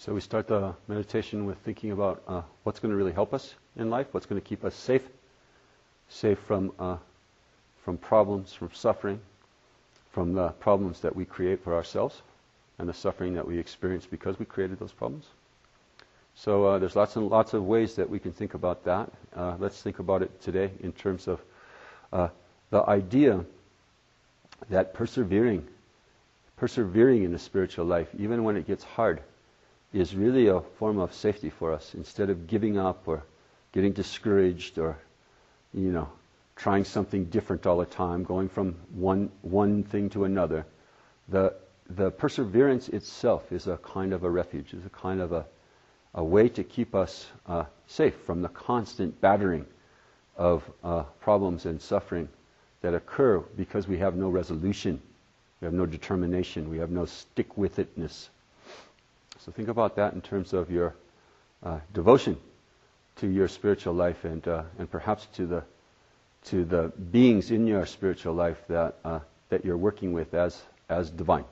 So we start the meditation with thinking about what's going to really help us in life, what's going to keep us safe from problems, from suffering, from the problems that we create for ourselves, and the suffering that we experience because we created those problems. So there's lots and lots of ways that we can think about that. Let's think about it today in terms of the idea that persevering in the spiritual life, even when it gets hard, is really a form of safety for us. Instead of giving up or getting discouraged or, trying something different all the time, going from one thing to another, the perseverance itself is a kind of a refuge, is a kind of a way to keep us safe from the constant battering of problems and suffering that occur because we have no resolution, we have no determination, we have no stick-with-itness. So think about that in terms of your devotion to your spiritual life and perhaps to the beings in your spiritual life that you're working with as divine.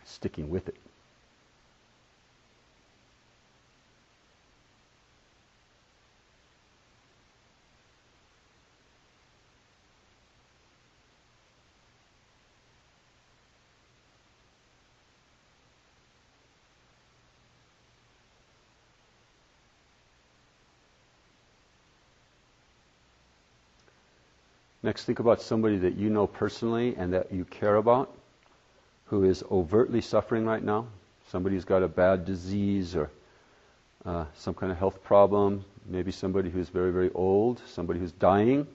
Sticking with it. Next, think about somebody that you know personally and that you care about who is overtly suffering right now. Somebody who's got a bad disease or some kind of health problem. Maybe somebody who's very, very old. Somebody who's dying.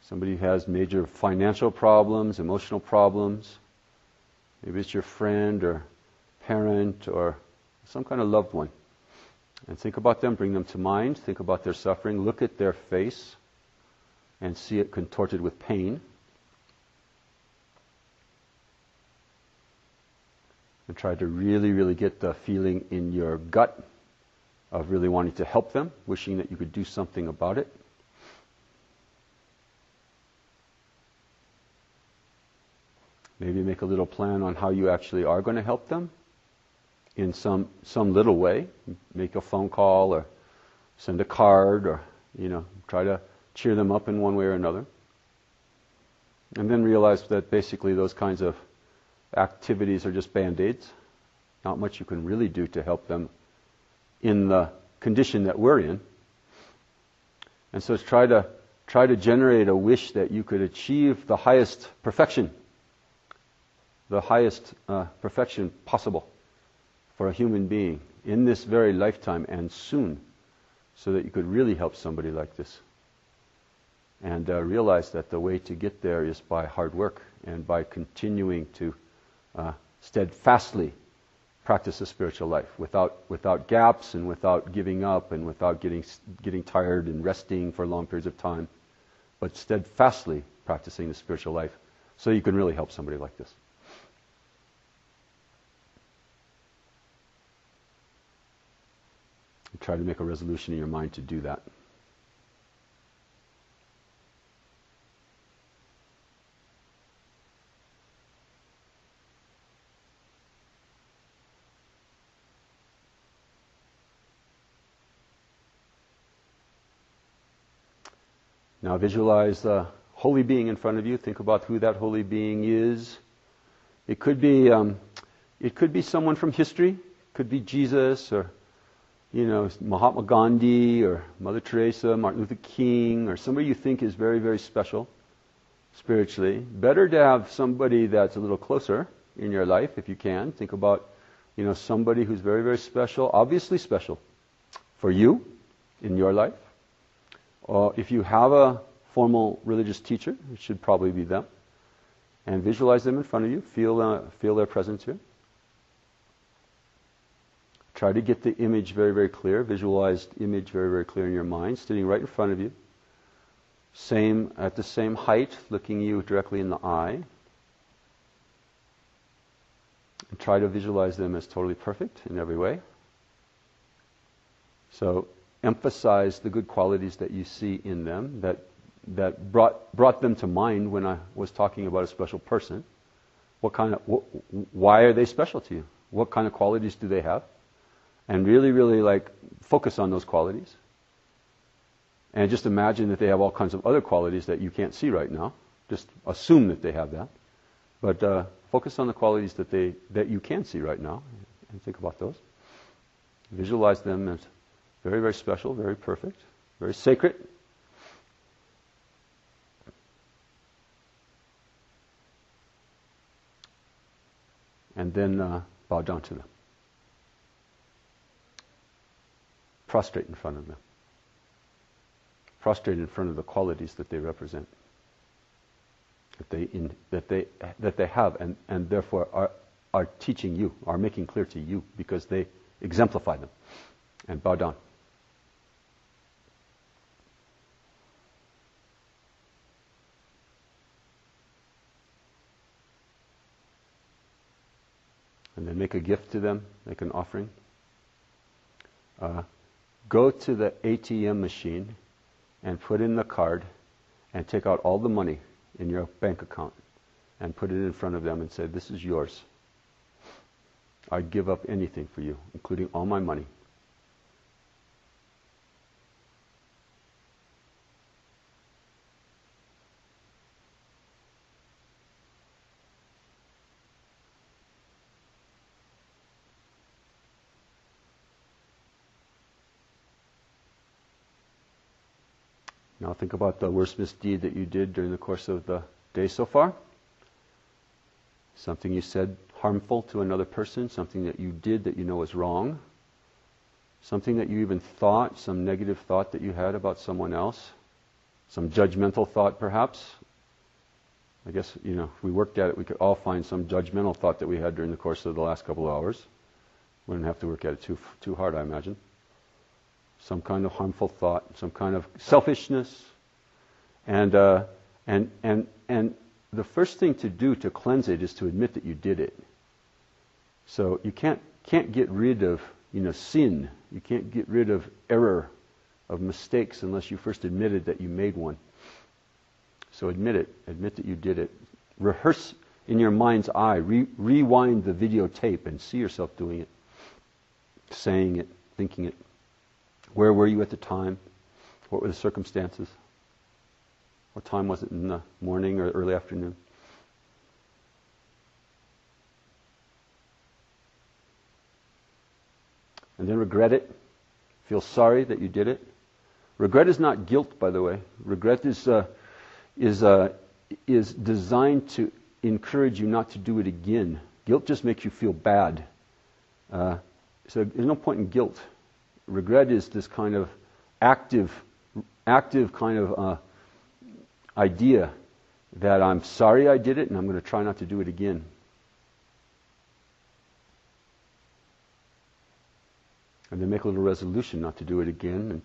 Somebody who has major financial problems, emotional problems. Maybe it's your friend or parent or some kind of loved one. And think about them, bring them to mind. Think about their suffering. Look at their face and see it contorted with pain. And try to really, really get the feeling in your gut of really wanting to help them, wishing that you could do something about it. Maybe make a little plan on how you actually are going to help them in some little way. Make a phone call or send a card or, try to cheer them up in one way or another. And then realize that basically those kinds of activities are just band-aids. Not much you can really do to help them in the condition that we're in. And so try to generate a wish that you could achieve the highest perfection possible for a human being in this very lifetime and soon, so that you could really help somebody like this. And realize that the way to get there is by hard work and by continuing to steadfastly practice a spiritual life without gaps and without giving up and without getting tired and resting for long periods of time, but steadfastly practicing the spiritual life so you can really help somebody like this. And try to make a resolution in your mind to do that. Now visualize the holy being in front of you. Think about who that holy being is. It could be someone from history. It could be Jesus or Mahatma Gandhi or Mother Teresa, Martin Luther King, or somebody you think is very, very special spiritually. Better to have somebody that's a little closer in your life if you can. Think about somebody who's very, very special, obviously special for you in your life. If you have a formal religious teacher, it should probably be them. And visualize them in front of you. Feel their presence here. Try to get the image very, very clear. Visualized image very, very clear in your mind, sitting right in front of you. At the same height, looking you directly in the eye. And try to visualize them as totally perfect in every way. So emphasize the good qualities that you see in them that brought them to mind when I was talking about a special person. why are they special to you? What kind of qualities do they have? And really, really focus on those qualities. And just imagine that they have all kinds of other qualities that you can't see right now. Just assume that they have that. But focus on the qualities that you can see right now, and think about those. Visualize them as very, very special, very perfect, very sacred. And then bow down to them. Prostrate in front of them. Prostrate in front of the qualities that they represent, that they have, and therefore are teaching you, are making clear to you, because they exemplify them. And bow down. And then make a gift to them, make an offering. Go to the ATM machine and put in the card and take out all the money in your bank account and put it in front of them and say, "This is yours. I'd give up anything for you, including all my money." Now think about the worst misdeed that you did during the course of the day so far. Something you said harmful to another person, something that you did that you know is wrong, something that you even thought, some negative thought that you had about someone else, some judgmental thought perhaps. I guess, if we worked at it, we could all find some judgmental thought that we had during the course of the last couple of hours. We wouldn't have to work at it too hard, I imagine. Some kind of harmful thought, some kind of selfishness, and the first thing to do to cleanse it is to admit that you did it. So you can't get rid of sin. You can't get rid of error, of mistakes, unless you first admitted that you made one. So admit it. Admit that you did it. Rehearse in your mind's eye. Rewind the videotape and see yourself doing it, saying it, thinking it. Where were you at the time? What were the circumstances? What time was it, in the morning or early afternoon? And then regret it. Feel sorry that you did it. Regret is not guilt, by the way. Regret is designed to encourage you not to do it again. Guilt just makes you feel bad. So there's no point in guilt. Regret is this kind of active kind of idea that I'm sorry I did it and I'm going to try not to do it again. And then make a little resolution not to do it again, and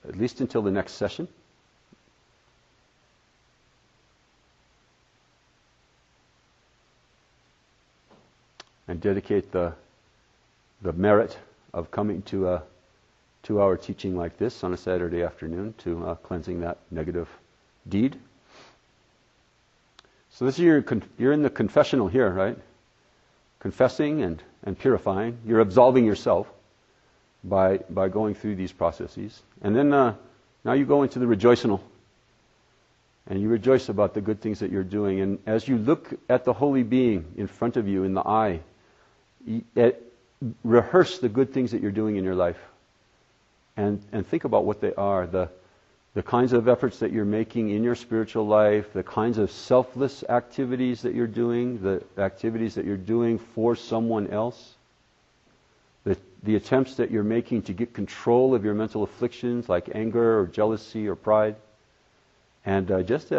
at least until the next session. And dedicate the merit of coming to a 2-hour teaching like this on a Saturday afternoon to cleansing that negative deed. So this is you're in the confessional here, right? Confessing and purifying. You're absolving yourself by going through these processes. And then now you go into the rejoicinal. And you rejoice about the good things that you're doing. And as you look at the holy being in front of you in the eye, rehearse the good things that you're doing in your life. And think about what they are, the kinds of efforts that you're making in your spiritual life, the kinds of selfless activities that you're doing, the activities that you're doing for someone else, the attempts that you're making to get control of your mental afflictions like anger or jealousy or pride. And just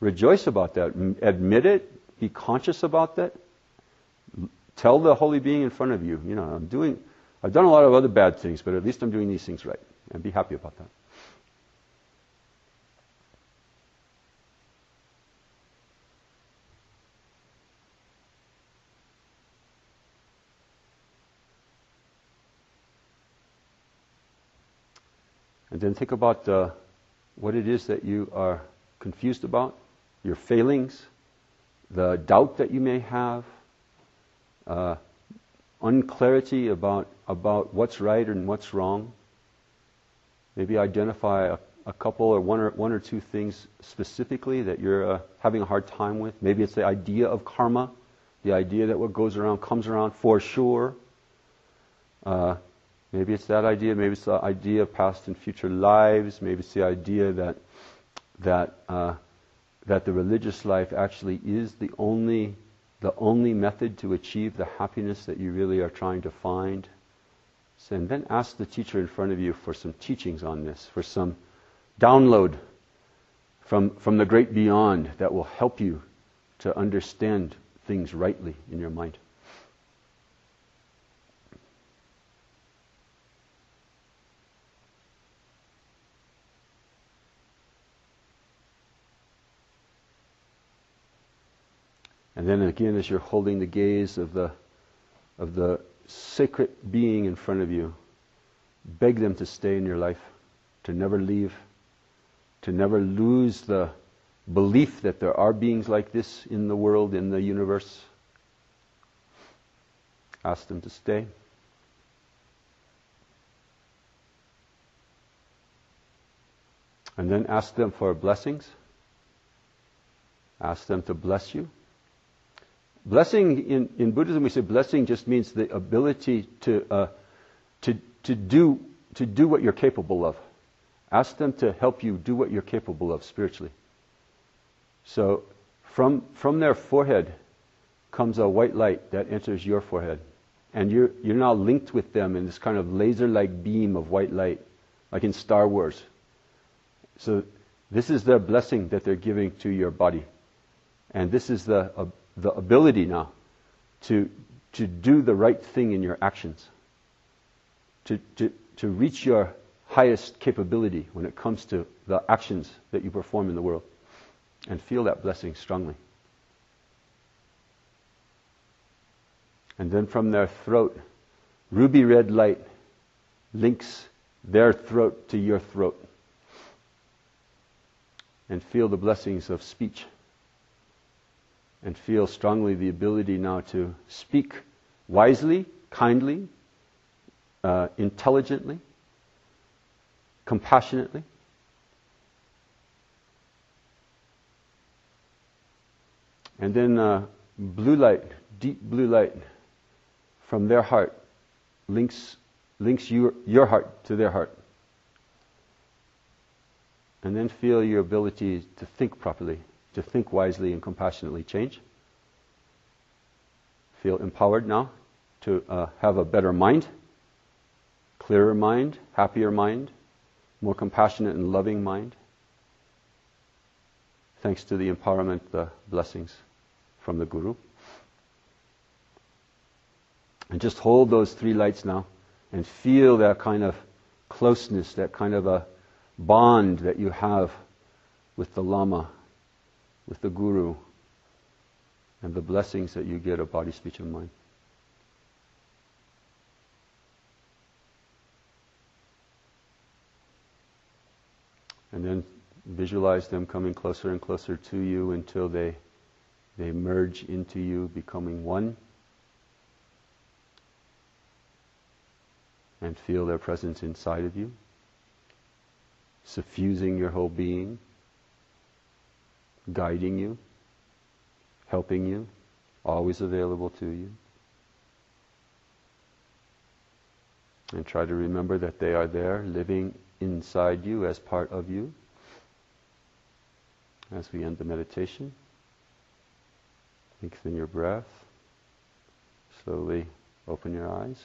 rejoice about that. Admit it. Be conscious about that. Tell the holy being in front of you, I've done a lot of other bad things, but at least I'm doing these things right. And be happy about that. And then think about what it is that you are confused about, your failings, the doubt that you may have, unclarity about what's right and what's wrong. Maybe identify a couple or one or two things specifically that you're having a hard time with. Maybe it's the idea of karma, the idea that what goes around comes around for sure. Maybe it's that idea. Maybe it's the idea of past and future lives. Maybe it's the idea that the religious life actually is the only method to achieve the happiness that you really are trying to find. And then ask the teacher in front of you for some teachings on this, for some download from the great beyond that will help you to understand things rightly in your mind. And then again, as you're holding the gaze of the sacred being in front of you, beg them to stay in your life, to never leave, to never lose the belief that there are beings like this in the world, in the universe. Ask them to stay. And then ask them for blessings. Ask them to bless you. Blessing, in Buddhism we say blessing just means the ability to do what you're capable of. Ask them to help you do what you're capable of spiritually. So from their forehead comes a white light that enters your forehead. And you're now linked with them in this kind of laser-like beam of white light, like in Star Wars. So this is their blessing that they're giving to your body. And this is the ability now to do the right thing in your actions, to reach your highest capability when it comes to the actions that you perform in the world, and feel that blessing strongly. And then from their throat, ruby red light links their throat to your throat, and feel the blessings of speech. And feel strongly the ability now to speak wisely, kindly, intelligently, compassionately. And then blue light, deep blue light from their heart links your heart to their heart. And then feel your ability to think properly, to think wisely and compassionately change. Feel empowered now to have a better mind, clearer mind, happier mind, more compassionate and loving mind. Thanks to the empowerment, the blessings from the Guru. And just hold those three lights now and feel that kind of closeness, that kind of a bond that you have with the Lama, with the Guru, and the blessings that you get of body, speech, and mind. And then visualize them coming closer and closer to you until they merge into you, becoming one. And feel their presence inside of you, suffusing your whole being, guiding you, helping you, always available to you. And try to remember that they are there, living inside you as part of you. As we end the meditation, lengthen your breath, slowly open your eyes.